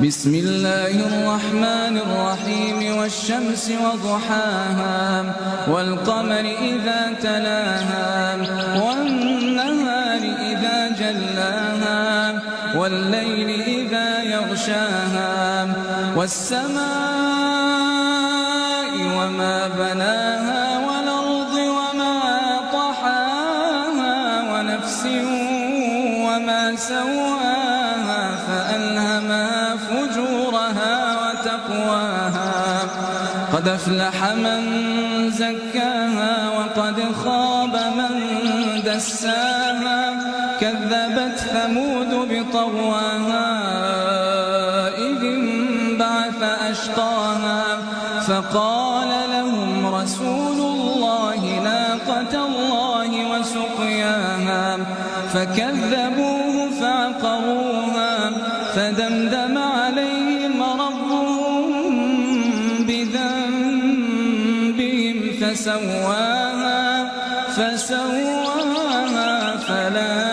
بسم الله الرحمن الرحيم والشمس وضحاها والقمر إذا تلاها والنهار إذا جلاها والليل إذا يغشاها والسماء وما بناها والأرض وما طحاها ونفس وما سواها فألهمها فجورها وتقواها قد أفلح من زكاها وقد خاب من دساها كذبت ثمود بطغواها إذ انبعث أشقاها فقال لهم رسول الله ناقة الله وسقياها فكذبوه فعقروها فدمدم عليهم ربهم بذنبهم فسواها فلا